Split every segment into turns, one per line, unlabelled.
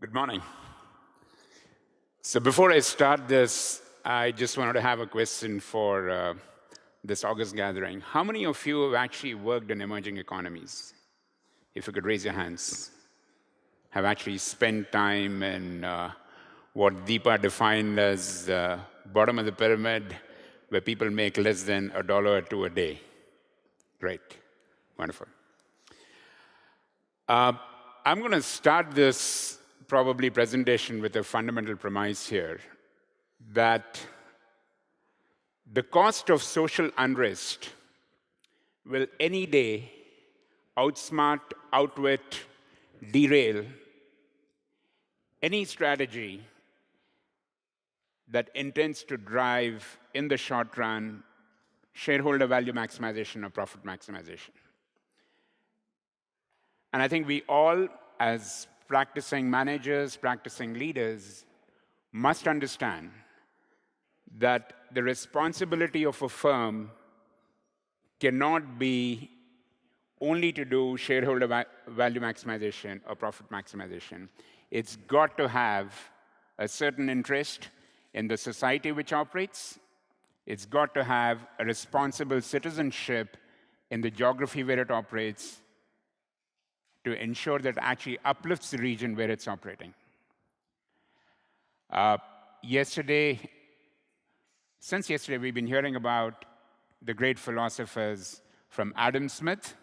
Good morning. So before I start this, I just wanted to have a question for this August gathering. How many of you have actually worked in emerging economies? If you could raise your hands. Have actually spent time in what Deepa defined as bottom of the pyramid, where people make less than $1 or $2 a day. Great. Wonderful. I'm going to start this probably presentation with a fundamental premise here that the cost of social unrest will any day outsmart, outwit, derail any strategy that intends to drive, in the short run, shareholder value maximization or profit maximization. And I think we all, as practicing managers, practicing leaders, must understand that the responsibility of a firm cannot be only to do shareholder value maximization or profit maximization. It's got to have a certain interest in the society which operates. It's got to have a responsible citizenship in the geography where it operates, to ensure that it actually uplifts the region where it's operating. Since yesterday, we've been hearing about the great philosophers from Adam Smith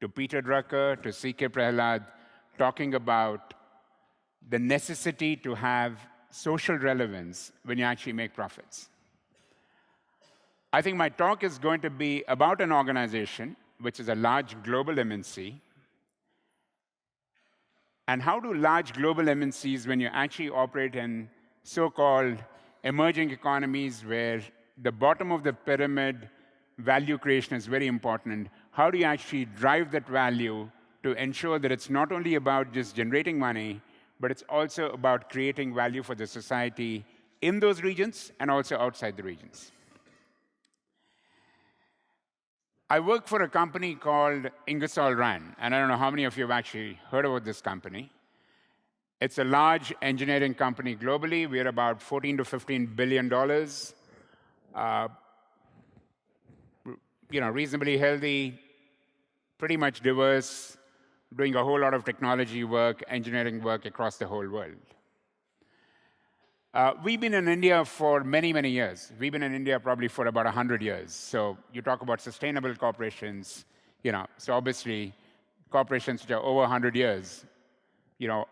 to Peter Drucker to C.K. Prahalad talking about the necessity to have social relevance when you actually make profits. I think my talk is going to be about an organization which is a large global MNC. And how do large global MNCs, when you actually operate in so-called emerging economies where the bottom of the pyramid value creation is very important, how do you actually drive that value to ensure that it's not only about just generating money, but it's also about creating value for the society in those regions and also outside the regions? I work for a company called Ingersoll Rand, and I don't know how many of you have actually heard about this company. It's a large engineering company globally. We're about $14 to $15 billion. Reasonably healthy, pretty much diverse, doing a whole lot of technology work, engineering work across the whole world. We've been in India for many, many years. We've been in India probably for about 100 years. So you talk about sustainable corporations, so obviously corporations which are over 100 years,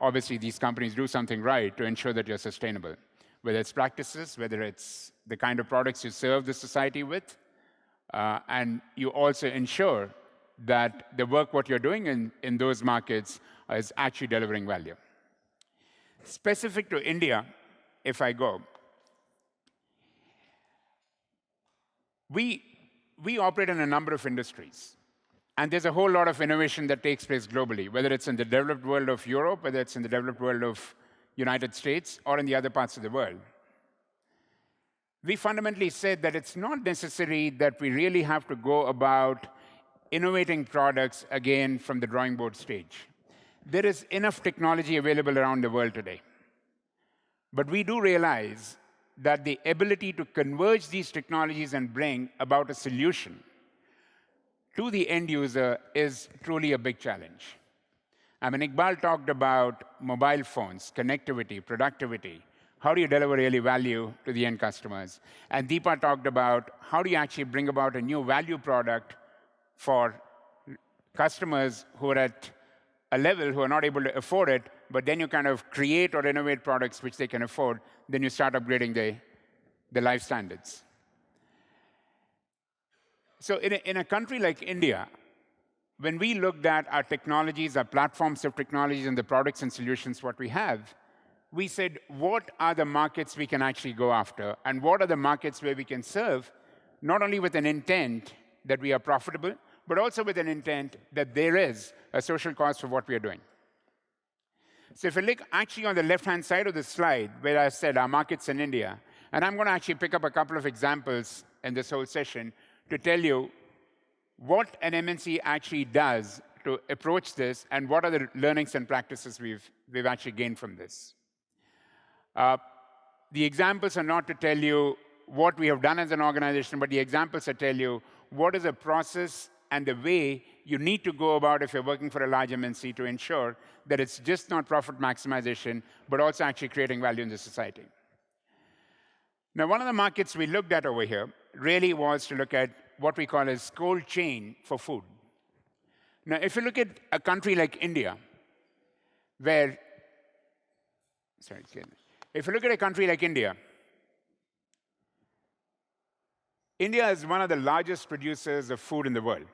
obviously these companies do something right to ensure that you're sustainable, whether it's practices, whether it's the kind of products you serve the society with, and you also ensure that the work what you're doing in those markets is actually delivering value. Specific to India, if I go, we operate in a number of industries. And there's a whole lot of innovation that takes place globally, whether it's in the developed world of Europe, whether it's in the developed world of United States, or in the other parts of the world. We fundamentally said that it's not necessary that we really have to go about innovating products again from the drawing board stage. There is enough technology available around the world today. But we do realize that the ability to converge these technologies and bring about a solution to the end user is truly a big challenge. I mean, Iqbal talked about mobile phones, connectivity, productivity. How do you deliver really value to the end customers? And Deepa talked about how do you actually bring about a new value product for customers who are at a level who are not able to afford it, but then you kind of create or innovate products which they can afford, then you start upgrading the life standards. So in a country like India, when we looked at our technologies, our platforms of technologies, and the products and solutions what we have, we said, what are the markets we can actually go after? And what are the markets where we can serve, not only with an intent that we are profitable, but also with an intent that there is a social cost for what we are doing. So if you look actually on the left-hand side of the slide, where I said our markets in India, and I'm going to actually pick up a couple of examples in this whole session to tell you what an MNC actually does to approach this and what are the learnings and practices we've actually gained from this. The examples are not to tell you what we have done as an organization, but the examples are tell you what is a process and the way you need to go about if you're working for a large MNC to ensure that it's just not profit maximization, but also actually creating value in the society. Now, one of the markets we looked at over here really was to look at what we call as cold chain for food. Now, if you look at a country like India, where, sorry, if you look at a country like India, India is one of the largest producers of food in the world.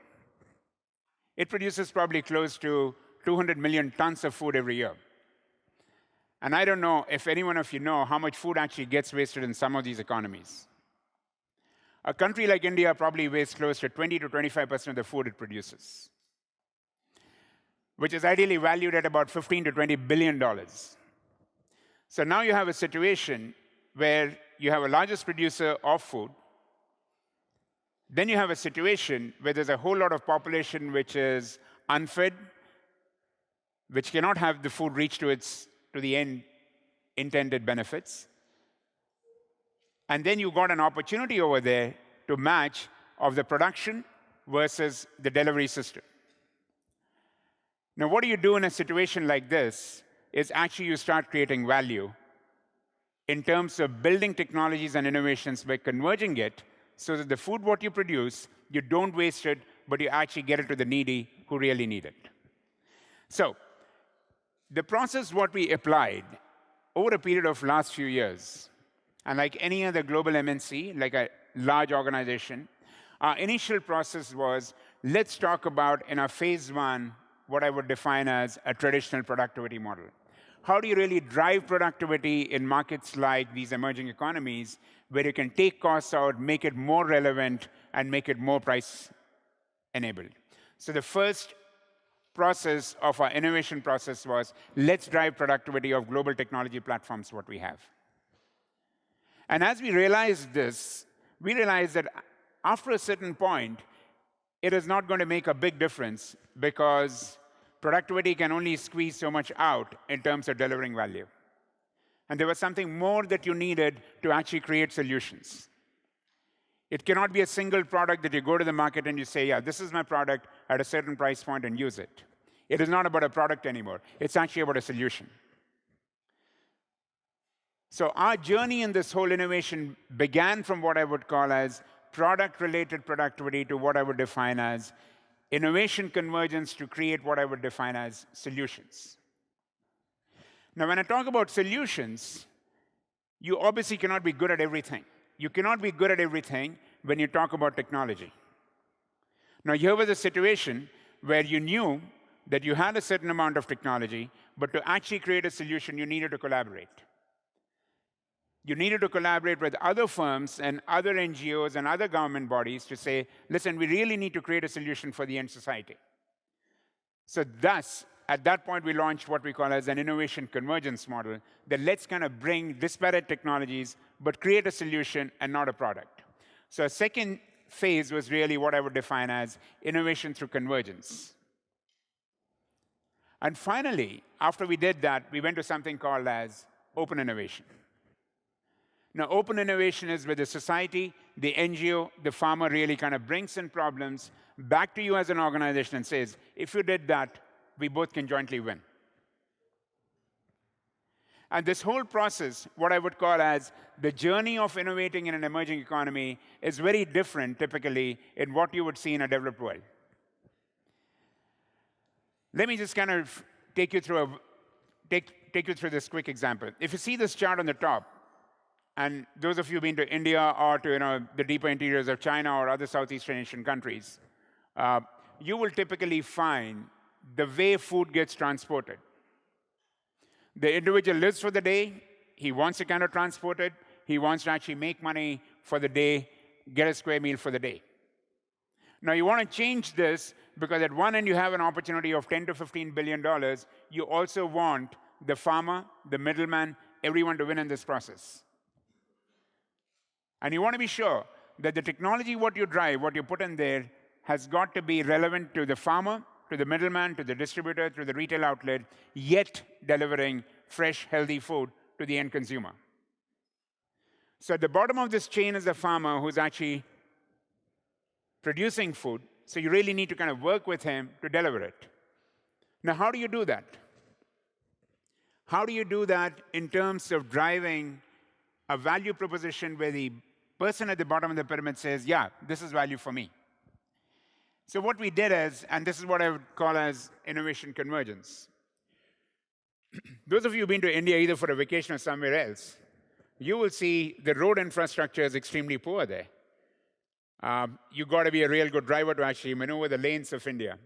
It produces probably close to 200 million tons of food every year. And I don't know if any one of you know how much food actually gets wasted in some of these economies. A country like India probably wastes close to 20 to 25% of the food it produces, which is ideally valued at about $15 to $20 billion. So now you have a situation where you have a largest producer of food. Then you have a situation where there's a whole lot of population which is unfed, which cannot have the food reach to the end intended benefits. And then you got an opportunity over there to match of the production versus the delivery system. Now, what do you do in a situation like this is actually you start creating value in terms of building technologies and innovations by converging it so that the food what you produce, you don't waste it, but you actually get it to the needy who really need it. So the process what we applied over a period of last few years, and like any other global MNC, like a large organization, our initial process was, let's talk about in our phase one, what I would define as a traditional productivity model. How do you really drive productivity in markets like these emerging economies where you can take costs out, make it more relevant, and make it more price-enabled? So the first process of our innovation process was, let's drive productivity of global technology platforms, what we have. And as we realized this, we realized that after a certain point, it is not going to make a big difference because productivity can only squeeze so much out in terms of delivering value. And there was something more that you needed to actually create solutions. It cannot be a single product that you go to the market and you say, yeah, this is my product at a certain price point and use it. It is not about a product anymore. It's actually about a solution. So our journey in this whole innovation began from what I would call as product-related productivity to what I would define as innovation convergence to create what I would define as solutions. Now, when I talk about solutions, you obviously cannot be good at everything. You cannot be good at everything when you talk about technology. Now, here was a situation where you knew that you had a certain amount of technology, but to actually create a solution, you needed to collaborate. You needed to collaborate with other firms and other NGOs and other government bodies to say, listen, we really need to create a solution for the end society. So thus, at that point, we launched what we call as an innovation convergence model, that let's kind of bring disparate technologies, but create a solution and not a product. So a second phase was really what I would define as innovation through convergence. And finally, after we did that, we went to something called as open innovation. Now, open innovation is where the society, the NGO, the farmer really kind of brings in problems back to you as an organization and says, if you did that, we both can jointly win. And this whole process, what I would call as the journey of innovating in an emerging economy, is very different, typically, in what you would see in a developed world. Let me just kind of take you through this quick example. If you see this chart on the top, and those of you who've been to India or to the deeper interiors of China or other Southeast Asian countries, you will typically find the way food gets transported. The individual lives for the day. He wants to kind of transport it. He wants to actually make money for the day, get a square meal for the day. Now, you want to change this because at one end, you have an opportunity of $10 to $15 billion. You also want the farmer, the middleman, everyone to win in this process. And you want to be sure that the technology, what you drive, what you put in there, has got to be relevant to the farmer, to the middleman, to the distributor, to the retail outlet, yet delivering fresh, healthy food to the end consumer. So at the bottom of this chain is the farmer who's actually producing food. So you really need to kind of work with him to deliver it. Now, how do you do that? How do you do that in terms of driving a value proposition where the person at the bottom of the pyramid says, yeah, this is value for me? So what we did is, and this is what I would call as innovation convergence. Those of you who've been to India either for a vacation or somewhere else, you will see the road infrastructure is extremely poor there. You've got to be a real good driver to actually maneuver the lanes of India.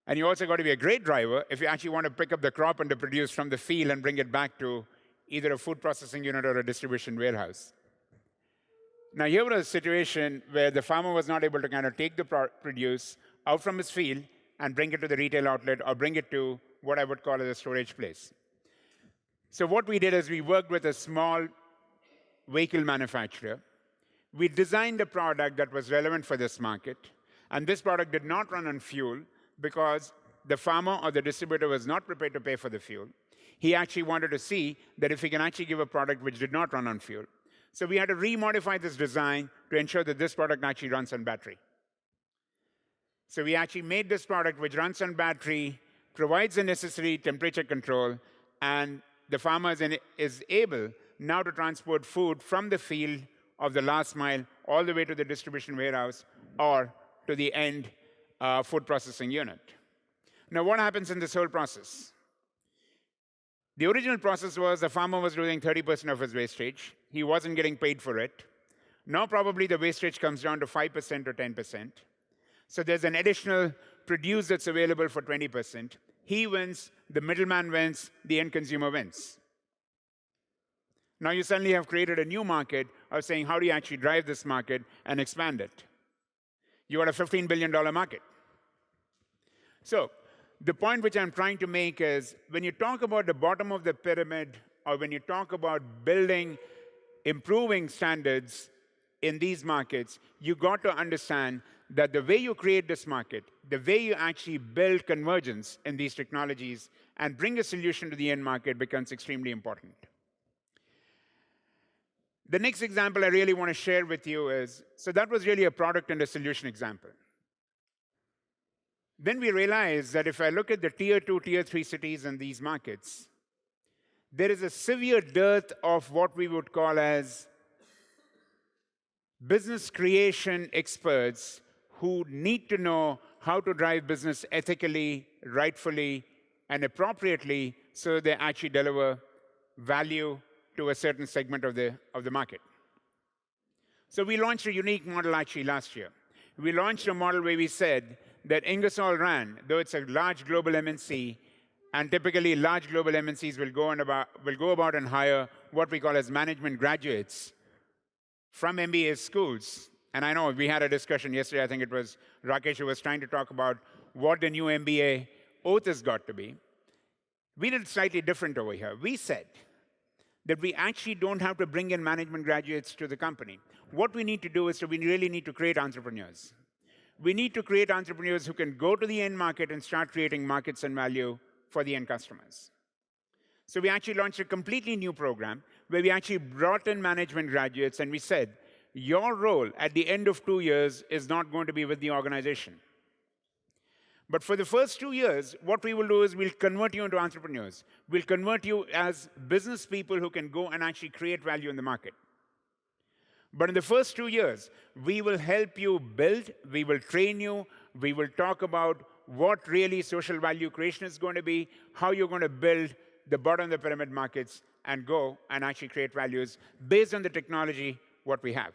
And you also got to be a great driver if you actually want to pick up the crop and to produce from the field and bring it back to either a food processing unit or a distribution warehouse. Now, here was a situation where the farmer was not able to kind of take the produce out from his field and bring it to the retail outlet or bring it to what I would call as a storage place. So what we did is we worked with a small vehicle manufacturer. We designed a product that was relevant for this market, and this product did not run on fuel because the farmer or the distributor was not prepared to pay for the fuel. He actually wanted to see that if he can actually give a product which did not run on fuel. So we had to remodify this design to ensure that this product actually runs on battery. So we actually made this product which runs on battery, provides the necessary temperature control, and the farmer is able now to transport food from the field of the last mile all the way to the distribution warehouse or to the end food processing unit. Now, what happens in this whole process? The original process was the farmer was losing 30% of his wastage. He wasn't getting paid for it. Now, probably the wastage comes down to 5% or 10%. So there's an additional produce that's available for 20%. He wins, the middleman wins, the end consumer wins. Now you suddenly have created a new market of saying, how do you actually drive this market and expand it? You got a $15 billion market. So the point which I'm trying to make is, when you talk about the bottom of the pyramid, or when you talk about building, improving standards in these markets, you got to understand that the way you create this market, the way you actually build convergence in these technologies and bring a solution to the end market becomes extremely important. The next example I really want to share with you is, so that was really a product and a solution example. Then we realized that if I look at the tier 2, tier 3 cities in these markets, there is a severe dearth of what we would call as business creation experts who need to know how to drive business ethically, rightfully, and appropriately so they actually deliver value to a certain segment of the market. So we launched a unique model actually last year. We launched a model where we said that Ingersoll ran, though it's a large global MNC, and typically large global MNCs will go about and hire what we call as management graduates from MBA schools. And I know we had a discussion yesterday, I think it was Rakesh who was trying to talk about what the new MBA oath has got to be. We did slightly different over here. We said that we actually don't have to bring in management graduates to the company. What we need to do is we really need to create entrepreneurs. We need to create entrepreneurs who can go to the end market and start creating markets and value for the end customers. So we actually launched a completely new program where we actually brought in management graduates and we said, your role at the end of 2 years is not going to be with the organization. But for the first 2 years, what we will do is we'll convert you into entrepreneurs. We'll convert you as business people who can go and actually create value in the market. But in the first 2 years, we will help you build, we will train you, we will talk about what really social value creation is going to be, how you're going to build the bottom of the pyramid markets and go and actually create values based on the technology, what we have.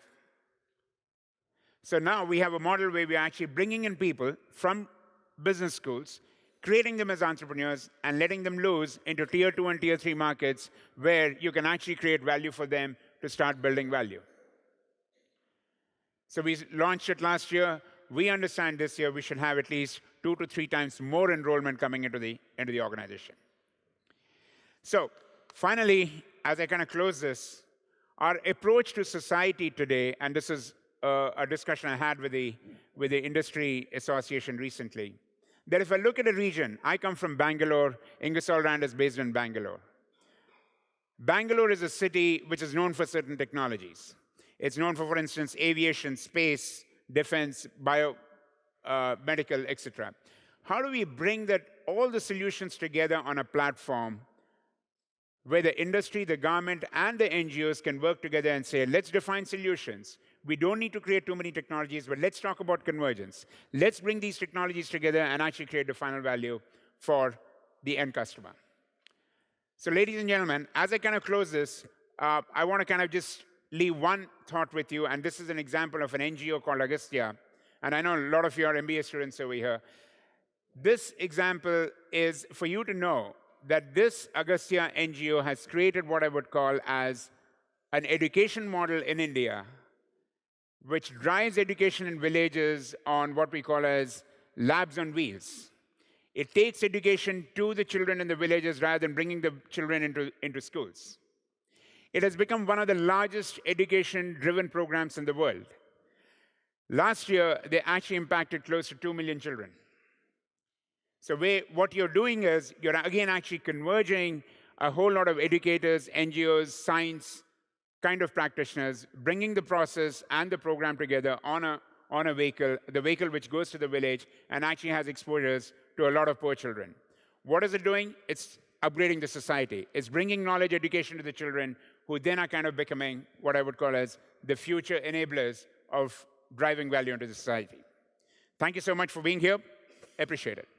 So now we have a model where we're actually bringing in people from business schools, creating them as entrepreneurs, and letting them loose into tier 2 and tier 3 markets where you can actually create value for them to start building value. So we launched it last year. We understand this year we should have at least 2 to 3 times more enrollment coming into the organization. So finally, as I kind of close this, our approach to society today, and this is a discussion I had with with the industry association recently, that if I look at a region, I come from Bangalore, Ingersoll Rand is based in Bangalore. Bangalore is a city which is known for certain technologies. It's known for instance, aviation, space, defense, medical, etc. How do we bring all the solutions together on a platform where the industry, the government, and the NGOs can work together and say, let's define solutions. We don't need to create too many technologies, but let's talk about convergence. Let's bring these technologies together and actually create the final value for the end customer. So ladies and gentlemen, as I kind of close this, I want to kind of just leave one thought with you, and this is an example of an NGO called Agastya. And I know a lot of you are MBA students over here. This example is for you to know that this Agastya NGO has created what I would call as an education model in India, which drives education in villages on what we call as labs on wheels. It takes education to the children in the villages rather than bringing the children into schools. It has become one of the largest education-driven programs in the world. Last year, they actually impacted close to 2 million children. So what you're doing is, you're again actually converging a whole lot of educators, NGOs, science kind of practitioners, bringing the process and the program together on a vehicle, the vehicle which goes to the village and actually has exposures to a lot of poor children. What is it doing? It's upgrading the society. It's bringing knowledge education to the children who then are kind of becoming what I would call as the future enablers of driving value into the society. Thank you so much for being here. Appreciate it.